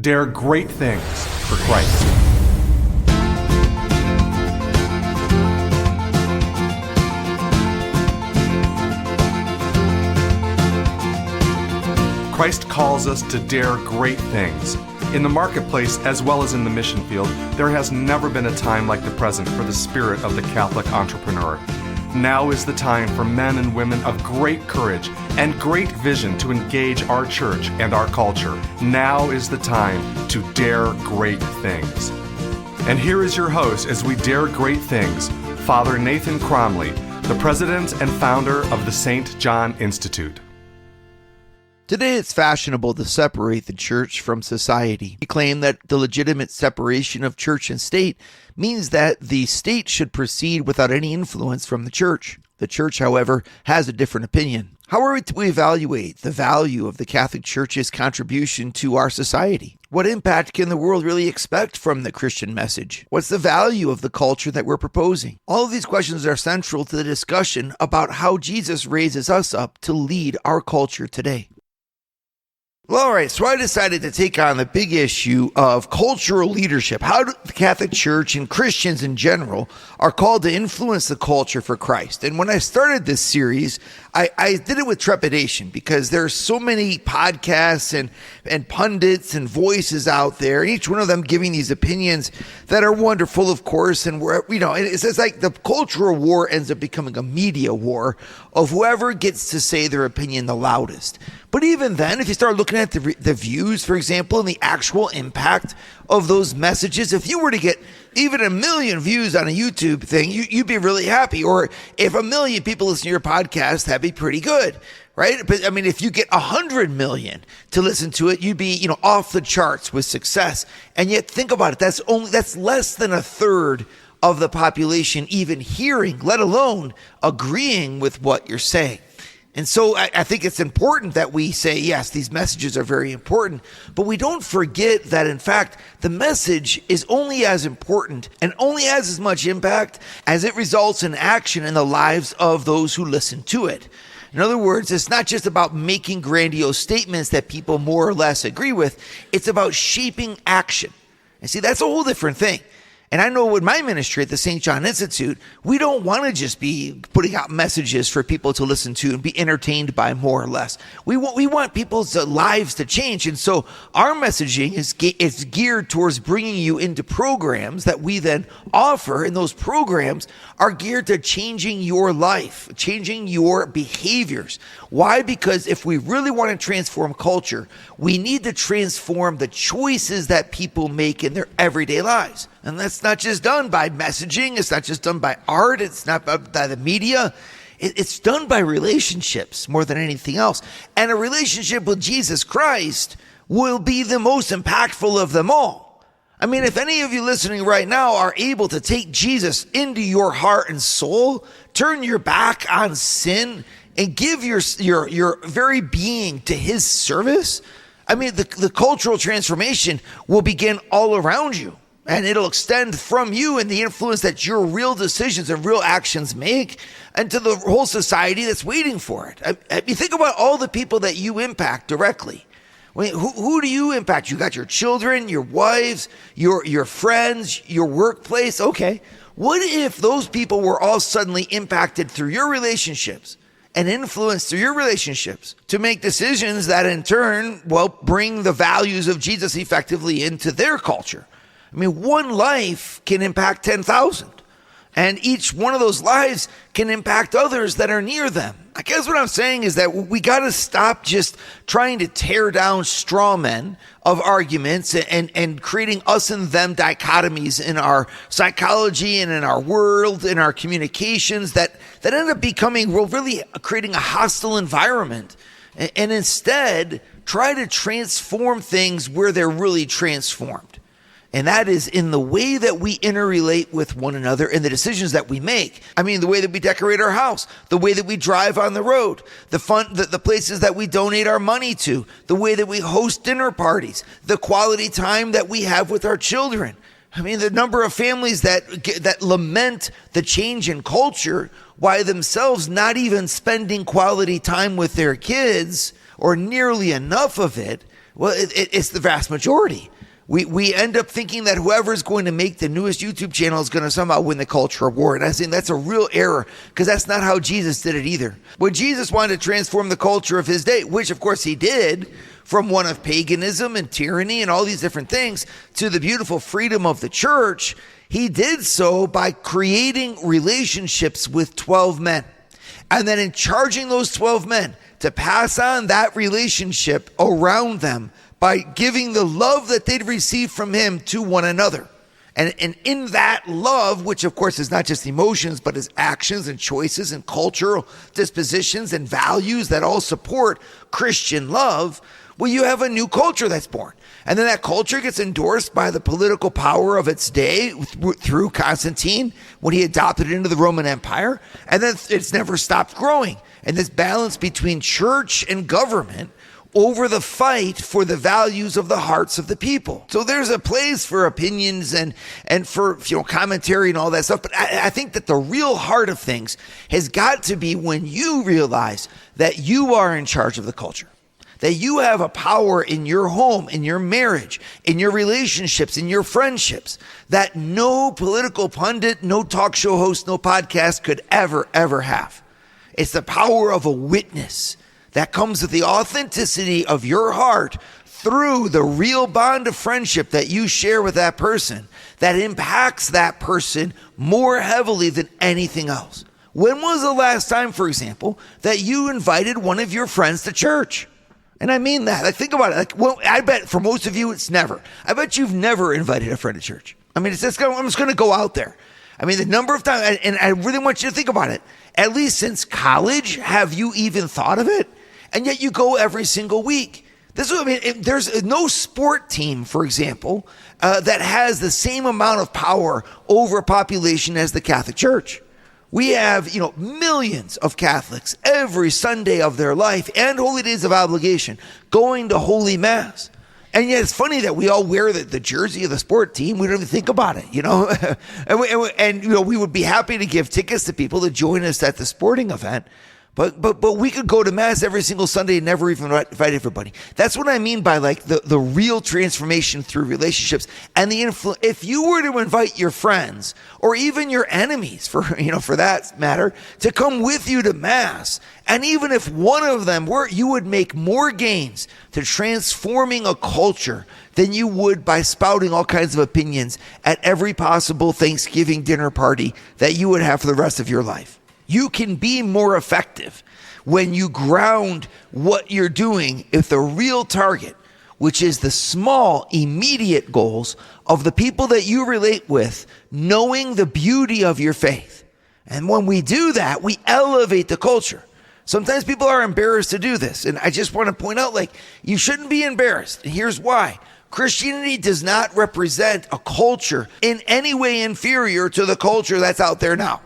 Dare great things for Christ. Christ calls us to dare great things. In the marketplace, as well as in the mission field, there has never been a time like the present for the spirit of the Catholic entrepreneur. Now is the time for men and women of great courage and great vision to engage our church and our culture. Now is the time to dare great things. And here is your host as we dare great things, Father Nathan Cromley, the president and founder of the St. John Institute. Today it's fashionable to separate the church from society. We claim that the legitimate separation of church and state means that the state should proceed without any influence from the church. The church, however, has a different opinion. How are we to evaluate the value of the Catholic Church's contribution to our society? What impact can the world really expect from the Christian message? What's the value of the culture that we're proposing? All of these questions are central to the discussion about how Jesus raises us up to lead our culture today. Well, all right, so I decided to take on the big issue of cultural leadership. How the Catholic Church and Christians in general are called to influence the culture for Christ. And when I started this series, I did it with trepidation because there are so many podcasts and pundits and voices out there, and each one of them giving these opinions that are wonderful, of course. And it's like the cultural war ends up becoming a media war of whoever gets to say their opinion the loudest. But even then, if you start looking at the views, for example, and the actual impact of those messages, if you were to get even 1 million views on a YouTube thing, you'd be really happy. Or if 1 million people listen to your podcast, that'd be pretty good, right? But I mean, if you get 100 million to listen to it, you'd be, off the charts with success. And yet, think about it. That's less than a third of the population even hearing, let alone agreeing with what you're saying. And so I think it's important that we say, yes, these messages are very important, but we don't forget that, in fact, the message is only as important and only has as much impact as it results in action in the lives of those who listen to it. In other words, it's not just about making grandiose statements that people more or less agree with. It's about shaping action. And see, that's a whole different thing. And I know with my ministry at the St. John Institute, we don't want to just be putting out messages for people to listen to and be entertained by more or less. We want people's lives to change. And so our messaging is geared towards bringing you into programs that we then offer. And those programs are geared to changing your life, changing your behaviors. Why? Because if we really want to transform culture, we need to transform the choices that people make in their everyday lives. And that's not just done by messaging. It's not just done by art. It's not by the media. It's done by relationships more than anything else. And a relationship with Jesus Christ will be the most impactful of them all. I mean, if any of you listening right now are able to take Jesus into your heart and soul, turn your back on sin, and give your very being to his service, I mean, the cultural transformation will begin all around you. And it'll extend from you and the influence that your real decisions and real actions make and to the whole society that's waiting for it. I mean, think about all the people that you impact directly. I mean, who do you impact? You got your children, your wives, your friends, your workplace. Okay. What if those people were all suddenly impacted through your relationships and influenced through your relationships to make decisions that in turn, bring the values of Jesus effectively into their culture? I mean, one life can impact 10,000, and each one of those lives can impact others that are near them. I guess what I'm saying is that we got to stop just trying to tear down straw men of arguments and creating us and them dichotomies in our psychology and in our world, in our communications that end up becoming, really creating a hostile environment. And instead, try to transform things where they're really transformed. And that is in the way that we interrelate with one another and the decisions that we make. I mean, the way that we decorate our house, the way that we drive on the road, the places that we donate our money to, the way that we host dinner parties, the quality time that we have with our children. I mean, the number of families that lament the change in culture while themselves not even spending quality time with their kids or nearly enough of it, Well, it's the vast majority. We end up thinking that whoever's going to make the newest YouTube channel is going to somehow win the culture war. And I think that's a real error, because that's not how Jesus did it either. When Jesus wanted to transform the culture of his day, which of course he did, from one of paganism and tyranny and all these different things to the beautiful freedom of the church, he did so by creating relationships with 12 men. And then in charging those 12 men to pass on that relationship around them by giving the love that they'd received from him to one another. And in that love, which of course is not just emotions, but is actions and choices and cultural dispositions and values that all support Christian love, well, you have a new culture that's born. And then that culture gets endorsed by the political power of its day through Constantine when he adopted it into the Roman Empire. And then it's never stopped growing. And this balance between church and government over the fight for the values of the hearts of the people. So there's a place for opinions and for commentary and all that stuff. But I think that the real heart of things has got to be when you realize that you are in charge of the culture. That you have a power in your home, in your marriage, in your relationships, in your friendships, that no political pundit, no talk show host, no podcast could ever have. It's the power of a witness that comes with the authenticity of your heart through the real bond of friendship that you share with that person that impacts that person more heavily than anything else. When was the last time, for example, that you invited one of your friends to church? And I mean that. Like, think about it. I bet for most of you, it's never. I bet you've never invited a friend to church. I mean, I'm just going to go out there. I mean, the number of times, and I really want you to think about it. At least since college, have you even thought of it? And yet you go every single week. There's no sport team, for example, that has the same amount of power over a population as the Catholic Church. We have, millions of Catholics every Sunday of their life and holy days of obligation going to Holy Mass. And yet it's funny that we all wear the jersey of the sport team. We don't even think about it, and we would be happy to give tickets to people to join us at the sporting event. But we could go to Mass every single Sunday and never even invite everybody. That's what I mean by the real transformation through relationships and the influence. If you were to invite your friends or even your enemies, for that matter, to come with you to Mass, and even if one of them were, you would make more gains to transforming a culture than you would by spouting all kinds of opinions at every possible Thanksgiving dinner party that you would have for the rest of your life. You can be more effective when you ground what you're doing with the real target, which is the small, immediate goals of the people that you relate with, knowing the beauty of your faith. And when we do that, we elevate the culture. Sometimes people are embarrassed to do this. And I just want to point out, you shouldn't be embarrassed. And here's why. Christianity does not represent a culture in any way inferior to the culture that's out there now.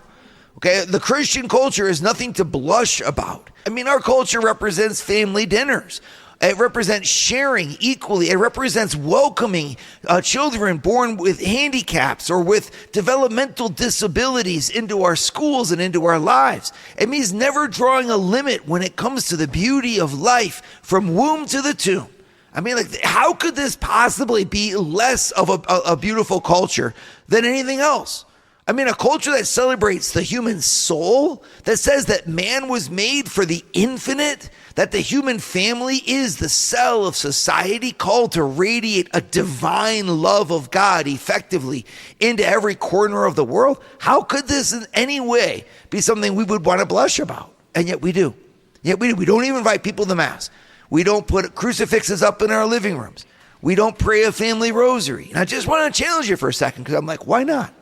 Okay, the Christian culture is nothing to blush about. I mean, our culture represents family dinners. It represents sharing equally. It represents welcoming children born with handicaps or with developmental disabilities into our schools and into our lives. It means never drawing a limit when it comes to the beauty of life from womb to the tomb. I mean, how could this possibly be less of a beautiful culture than anything else? I mean, a culture that celebrates the human soul, that says that man was made for the infinite, that the human family is the cell of society called to radiate a divine love of God effectively into every corner of the world. How could this in any way be something we would want to blush about? And yet we do. We don't even invite people to Mass. We don't put crucifixes up in our living rooms. We don't pray a family rosary. And I just want to challenge you for a second, because I'm like, why not?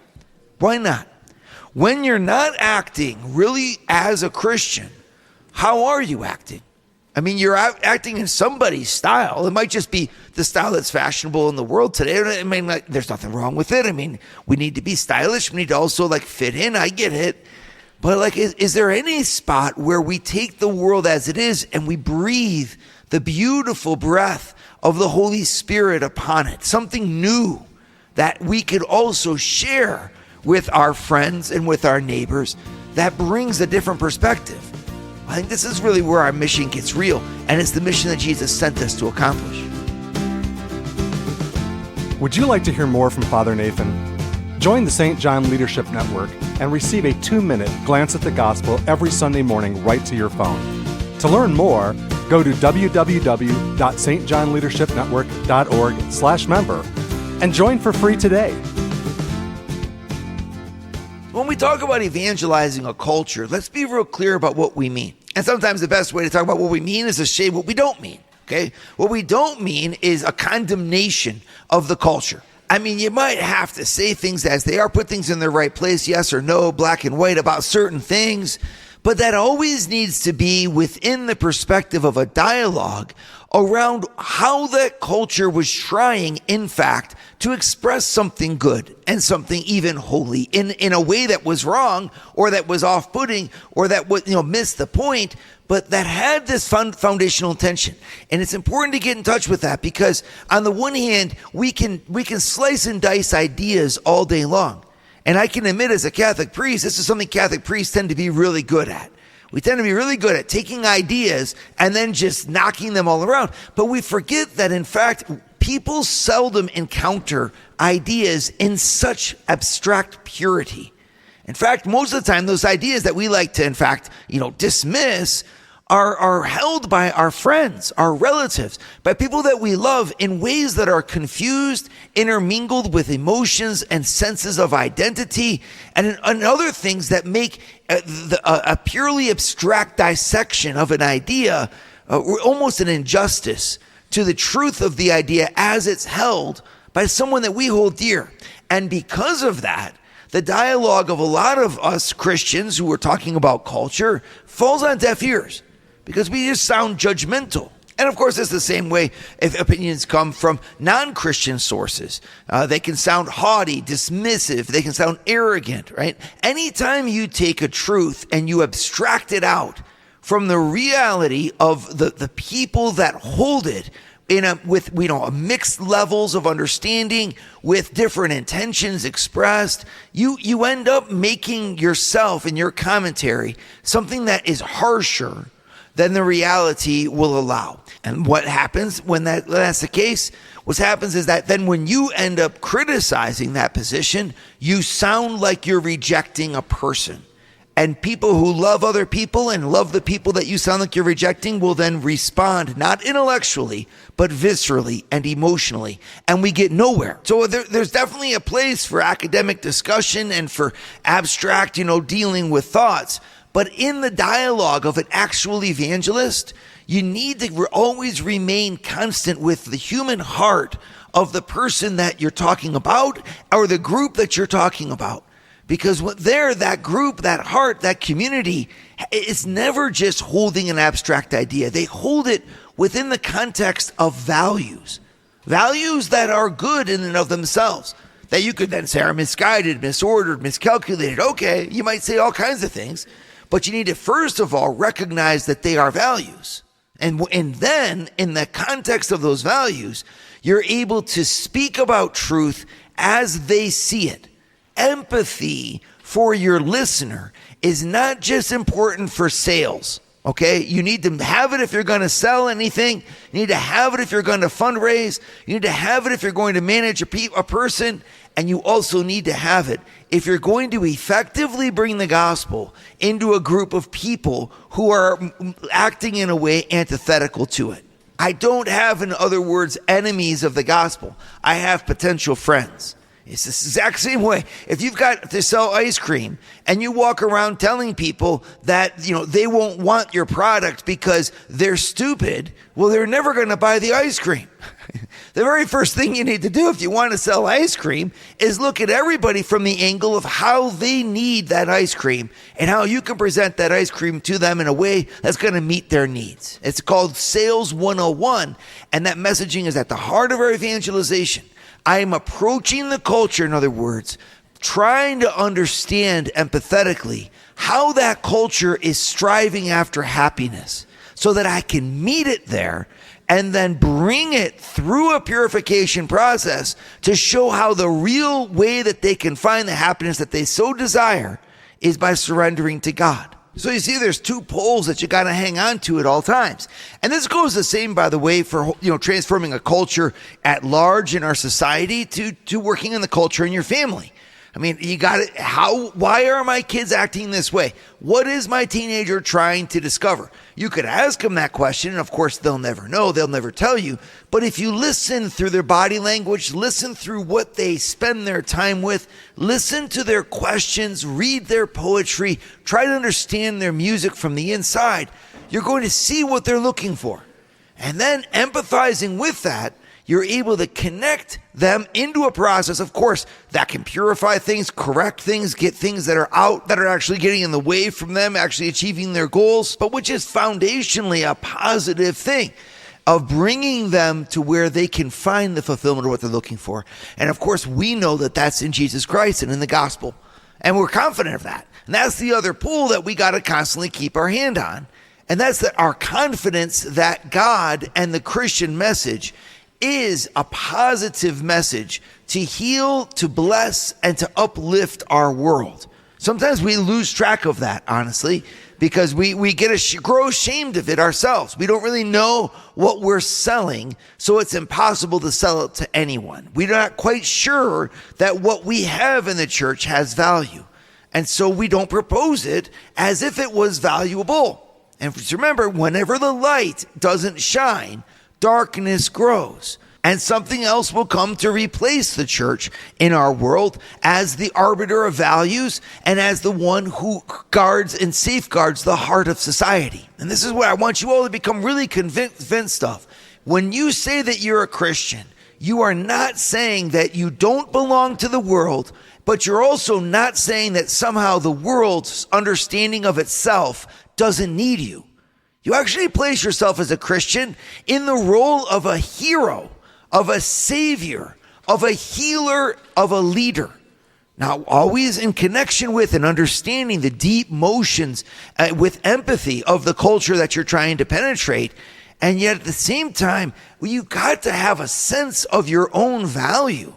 Why not? When you're not acting really as a Christian, how are you acting? I mean, you're acting in somebody's style. It might just be the style that's fashionable in the world today. I mean, there's nothing wrong with it. I mean, we need to be stylish. We need to also fit in. I get it. But is there any spot where we take the world as it is and we breathe the beautiful breath of the Holy Spirit upon it? Something new that we could also share with our friends and with our neighbors that brings a different perspective. I think this is really where our mission gets real, and it's the mission that Jesus sent us to accomplish. Would you like to hear more from Father Nathan? Join the St. John Leadership Network and receive a 2-minute glance at the gospel every Sunday morning right to your phone. To learn more, go to www.stjohnleadershipnetwork.org/member and join for free today. When we talk about evangelizing a culture, let's be real clear about what we mean. And sometimes the best way to talk about what we mean is to say what we don't mean, okay? What we don't mean is a condemnation of the culture. I mean, you might have to say things as they are, put things in their right place, yes or no, black and white about certain things, but that always needs to be within the perspective of a dialogue around how that culture was trying, in fact, to express something good and something even holy in a way that was wrong or that was off-putting or that would, missed the point, but that had this foundational intention. And it's important to get in touch with that because on the one hand, we can slice and dice ideas all day long. And I can admit as a Catholic priest, this is something Catholic priests tend to be really good at. We tend to be really good at taking ideas and then just knocking them all around. But we forget that, in fact, people seldom encounter ideas in such abstract purity. In fact, most of the time, those ideas that we like to, in fact, dismiss are held by our friends, our relatives, by people that we love in ways that are confused, intermingled with emotions and senses of identity, and other things that make a purely abstract dissection of an idea almost an injustice to the truth of the idea as it's held by someone that we hold dear. And because of that, the dialogue of a lot of us Christians who are talking about culture falls on deaf ears, because we just sound judgmental. And of course, it's the same way if opinions come from non-Christian sources. They can sound haughty, dismissive, they can sound arrogant, right? Anytime you take a truth and you abstract it out from the reality of the people that hold it with mixed levels of understanding, with different intentions expressed, you end up making yourself and your commentary something that is harsher than the reality will allow. And what happens when that's the case? What happens is that then when you end up criticizing that position, you sound like you're rejecting a person. And people who love other people and love the people that you sound like you're rejecting will then respond, not intellectually, but viscerally and emotionally. And we get nowhere. So there's definitely a place for academic discussion and for abstract, dealing with thoughts. But in the dialogue of an actual evangelist, you need to always remain constant with the human heart of the person that you're talking about or the group that you're talking about. Because that group, that heart, that community is never just holding an abstract idea. They hold it within the context of values. Values that are good in and of themselves. That you could then say are misguided, misordered, miscalculated. Okay, you might say all kinds of things. But you need to first of all recognize that they are values. And then in the context of those values, you're able to speak about truth as they see it. Empathy for your listener is not just important for sales. Okay, you need to have it if you're going to sell anything. You need to have it if you're going to fundraise. You need to have it if you're going to manage a person. And you also need to have it if you're going to effectively bring the gospel into a group of people who are acting in a way antithetical to it. I don't have, in other words, enemies of the gospel. I have potential friends. It's the exact same way. If you've got to sell ice cream and you walk around telling people that, they won't want your product because they're stupid, well, they're never going to buy the ice cream. The very first thing you need to do if you want to sell ice cream is look at everybody from the angle of how they need that ice cream and how you can present that ice cream to them in a way that's going to meet their needs. It's called Sales 101, and that messaging is at the heart of our evangelization. I am approaching the culture, in other words, trying to understand empathetically how that culture is striving after happiness so that I can meet it there and then bring it through a purification process to show how the real way that they can find the happiness that they so desire is by surrendering to God. So you see, there's two poles that you got to hang on to at all times. And this goes the same, by the way, for transforming a culture at large in our society to working in the culture in your family. I mean, you got it. Why are my kids acting this way? What is my teenager trying to discover? You could ask them that question, and of course, they'll never know. They'll never tell you. But if you listen through their body language, listen through what they spend their time with, listen to their questions, read their poetry, try to understand their music from the inside, you're going to see what they're looking for. And then empathizing with that, you're able to connect them into a process, of course, that can purify things, correct things, get things that are out, that are actually getting in the way from them actually achieving their goals, but which is foundationally a positive thing of bringing them to where they can find the fulfillment of what they're looking for. And of course, we know that that's in Jesus Christ and in the gospel. And we're confident of that. And that's the other pull that we got to constantly keep our hand on. And that's that our confidence that God and the Christian message is a positive message to heal, to bless, and to uplift our world. Sometimes we lose track of that, honestly, because we grow ashamed of it ourselves. We don't really know what we're selling, so it's impossible to sell it to anyone. We're not quite sure that what we have in the church has value, and so we don't propose it as if it was valuable. And remember, whenever the light doesn't shine, darkness grows, and something else will come to replace the church in our world as the arbiter of values and as the one who guards and safeguards the heart of society. And this is what I want you all to become really convinced of. When you say that you're a Christian, you are not saying that you don't belong to the world, but you're also not saying that somehow the world's understanding of itself doesn't need you. You actually place yourself as a Christian in the role of a hero, of a savior, of a healer, of a leader. Now, always in connection with and understanding the deep motions with empathy of the culture that you're trying to penetrate. And yet at the same time, you got to have a sense of your own value.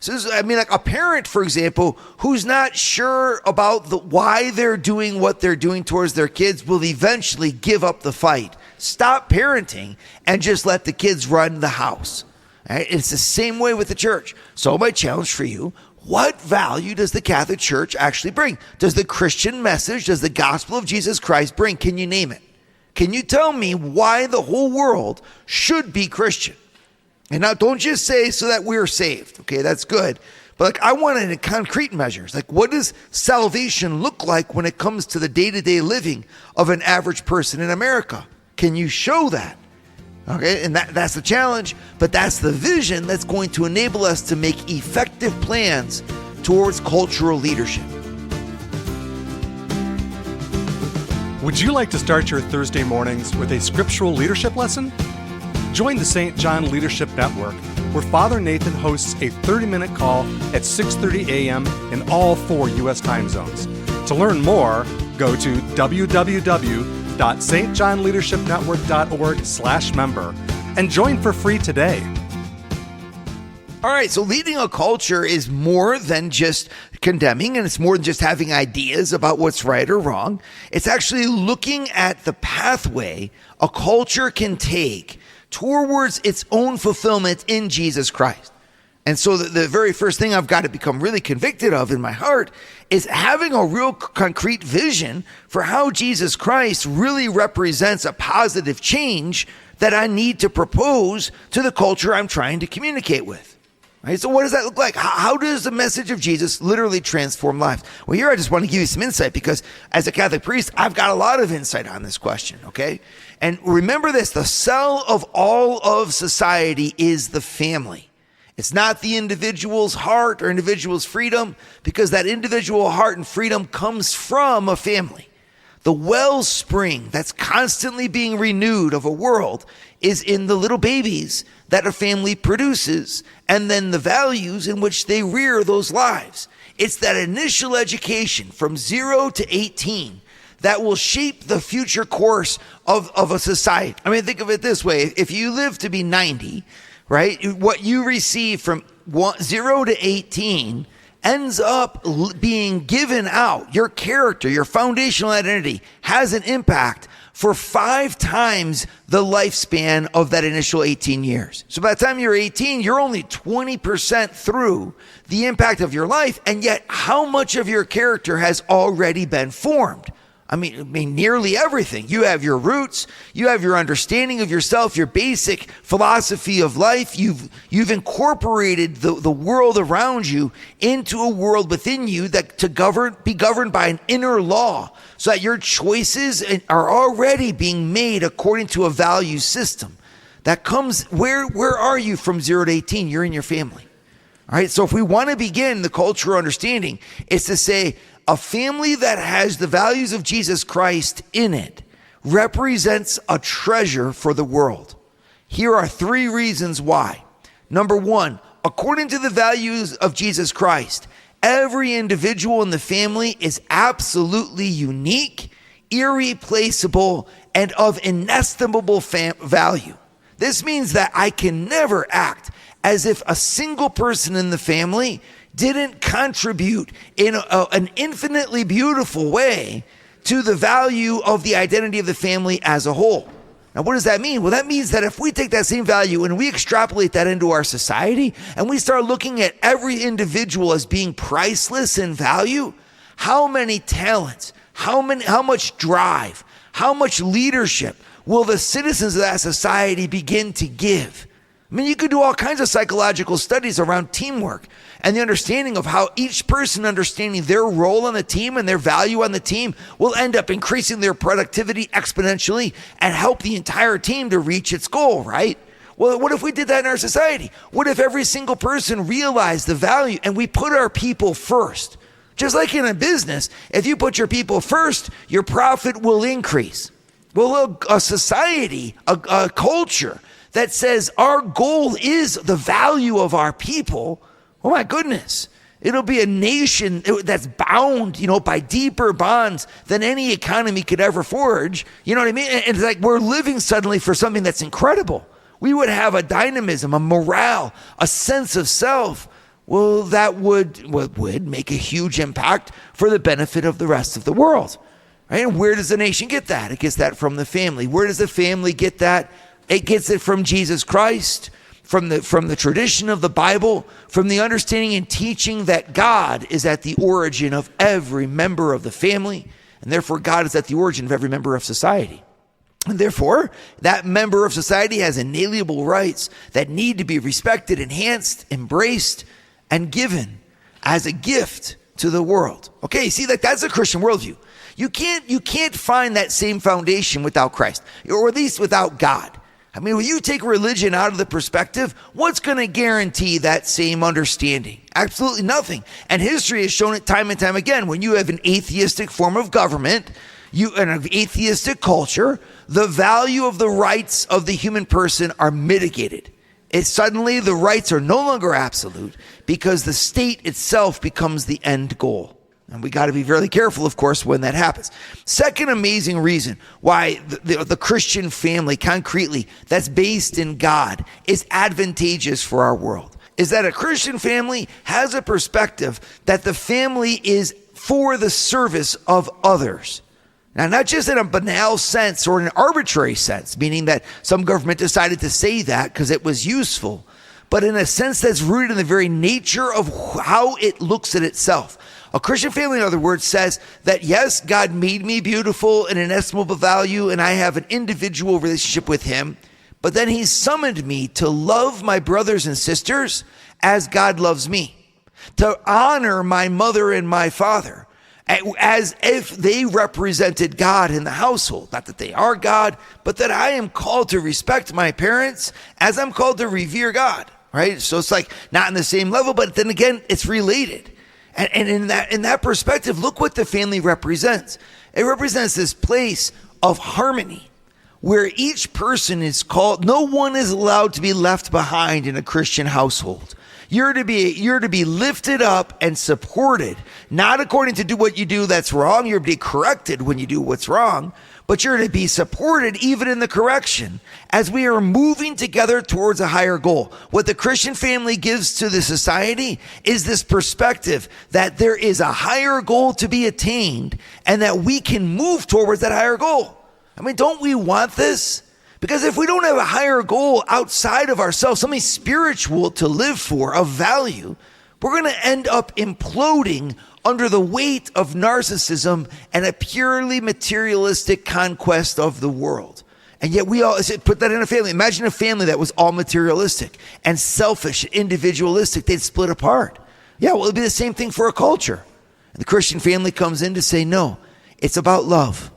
So like a parent, for example, who's not sure about why they're doing what they're doing towards their kids will eventually give up the fight. Stop parenting and just let the kids run the house. Right? It's the same way with the church. So my challenge for you, what value does the Catholic Church actually bring? Does the Christian message, does the gospel of Jesus Christ bring? Can you name it? Can you tell me why the whole world should be Christian? And now don't just say so that we're saved. Okay, that's good. But I want it in concrete measures. What does salvation look like when it comes to the day-to-day living of an average person in America? Can you show that? Okay, and that's the challenge, but that's the vision that's going to enable us to make effective plans towards cultural leadership. Would you like to start your Thursday mornings with a scriptural leadership lesson? Join the St. John Leadership Network, where Father Nathan hosts a 30-minute call at 6:30 a.m. in all 4 U.S. time zones. To learn more, go to www.stjohnleadershipnetwork.org/member and join for free today. All right, so leading a culture is more than just condemning, and it's more than just having ideas about what's right or wrong. It's actually looking at the pathway a culture can take towards its own fulfillment in Jesus Christ. And so the very first thing I've got to become really convicted of in my heart is having a real concrete vision for how Jesus Christ really represents a positive change that I need to propose to the culture I'm trying to communicate with. Right? So what does that look like? How does the message of Jesus literally transform lives? Well, here I just want to give you some insight because as a Catholic priest, I've got a lot of insight on this question, okay? And remember this, the cell of all of society is the family. It's not the individual's heart or individual's freedom, because that individual heart and freedom comes from a family. The wellspring that's constantly being renewed of a world is in the little babies that a family produces, and then the values in which they rear those lives. It's that initial education from 0 to 18 that will shape the future course of a society. I mean, think of it this way. If you live to be 90, right, what you receive from 0 to 18 ends up being given out. Your character, your foundational identity has an impact for 5 times the lifespan of that initial 18 years. So by the time you're 18, you're only 20% through the impact of your life, and yet how much of your character has already been formed? I mean, nearly everything. You have your roots, you have your understanding of yourself, your basic philosophy of life. You've incorporated the world around you into a world within you that be governed by an inner law, so that your choices are already being made according to a value system that comes. Where are you from 0 to 18? You're in your family. All right. So if we want to begin the cultural understanding, it's to say, a family that has the values of Jesus Christ in it represents a treasure for the world. Here are 3 reasons why. Number 1, according to the values of Jesus Christ, every individual in the family is absolutely unique, irreplaceable, and of inestimable value. This means that I can never act as if a single person in the family didn't contribute in an infinitely beautiful way to the value of the identity of the family as a whole. Now, what does that mean? Well, that means that if we take that same value and we extrapolate that into our society and we start looking at every individual as being priceless in value, how many talents, how much drive, how much leadership will the citizens of that society begin to give? I mean, you could do all kinds of psychological studies around teamwork and the understanding of how each person understanding their role on the team and their value on the team will end up increasing their productivity exponentially and help the entire team to reach its goal, right? Well, what if we did that in our society? What if every single person realized the value and we put our people first? Just like in a business, if you put your people first, your profit will increase. Well, a society, a culture that says our goal is the value of our people, oh my goodness, it'll be a nation that's bound, by deeper bonds than any economy could ever forge. You know what I mean? And it's like we're living suddenly for something that's incredible. We would have a dynamism, a morale, a sense of self. Well, that would make a huge impact for the benefit of the rest of the world. Right? And where does the nation get that? It gets that from the family. Where does the family get that? It gets it from Jesus Christ, from the tradition of the Bible, from the understanding and teaching that God is at the origin of every member of the family, and therefore God is at the origin of every member of society. And therefore, that member of society has inalienable rights that need to be respected, enhanced, embraced, and given as a gift to the world. Okay, see, that's a Christian worldview. You can't find that same foundation without Christ, or at least without God. I mean, when you take religion out of the perspective, what's going to guarantee that same understanding? Absolutely nothing. And history has shown it time and time again. When you have an atheistic form of government, and an atheistic culture, the value of the rights of the human person are mitigated. Suddenly the rights are no longer absolute because the state itself becomes the end goal. And we got to be very careful, of course, when that happens. Second amazing reason why the Christian family, concretely, that's based in God, is advantageous for our world, is that a Christian family has a perspective that the family is for the service of others. Now, not just in a banal sense or an arbitrary sense, meaning that some government decided to say that because it was useful, but in a sense that's rooted in the very nature of how it looks at itself. A Christian family, in other words, says that yes, God made me beautiful and inestimable value, and I have an individual relationship with him, but then he summoned me to love my brothers and sisters as God loves me, to honor my mother and my father as if they represented God in the household. Not that they are God, but that I am called to respect my parents as I'm called to revere God, right? So it's like not in the same level, but then again, it's related. And in that perspective, look what the family represents. It represents this place of harmony where each person is called. No one is allowed to be left behind in a Christian household. You're to be lifted up and supported, not according to do what you do that's wrong. You're to be corrected when you do what's wrong, but you're to be supported even in the correction as we are moving together towards a higher goal. What the Christian family gives to the society is this perspective that there is a higher goal to be attained and that we can move towards that higher goal. I mean, don't we want this? Because if we don't have a higher goal outside of ourselves, something spiritual to live for, of value, we're going to end up imploding under the weight of narcissism and a purely materialistic conquest of the world. And yet we all put that in a family. Imagine a family that was all materialistic and selfish, individualistic. They'd split apart. Yeah, well, it'd be the same thing for a culture. And the Christian family comes in to say, no, it's about love.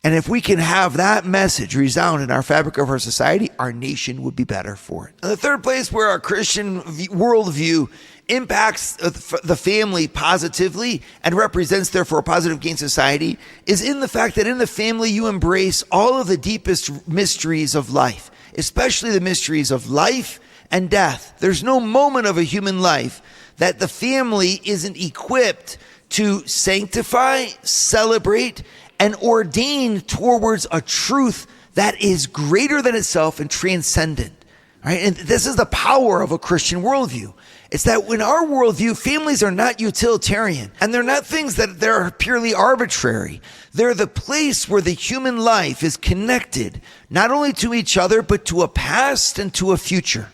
And if we can have that message resound in our fabric of our society, our nation would be better for it. And the third place where our Christian worldview impacts the family positively and represents, therefore, a positive gain society is in the fact that in the family you embrace all of the deepest mysteries of life, especially the mysteries of life and death. There's no moment of a human life that the family isn't equipped to sanctify, celebrate, and ordain towards a truth that is greater than itself and transcendent. Right? And this is the power of a Christian worldview. It's that in our worldview, families are not utilitarian, and they're not things that they're purely arbitrary. They're the place where the human life is connected, not only to each other, but to a past and to a future.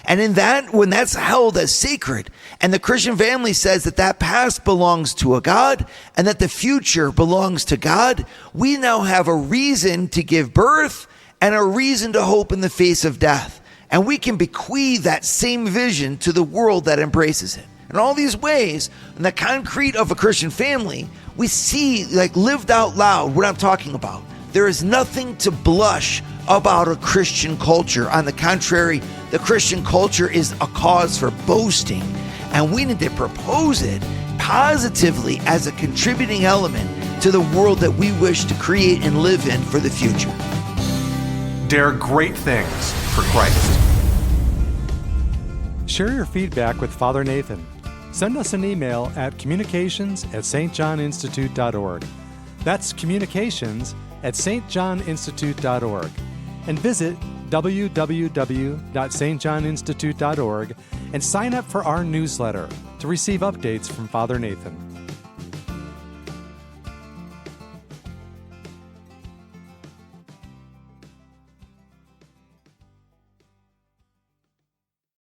And in that, when that's held as sacred, and the Christian family says that that past belongs to a God and that the future belongs to God, we now have a reason to give birth and a reason to hope in the face of death. And we can bequeath that same vision to the world that embraces it. In all these ways, in the concrete of a Christian family, we see, like, lived out loud what I'm talking about. There is nothing to blush about a Christian culture. On the contrary, the Christian culture is a cause for boasting, and we need to propose it positively as a contributing element to the world that we wish to create and live in for the future. Dare great things for Christ. Share your feedback with Father Nathan. Send us an email at communications@stjohninstitute.org. That's communications@stjohninstitute.org. And visit www.stjohninstitute.org and sign up for our newsletter to receive updates from Father Nathan.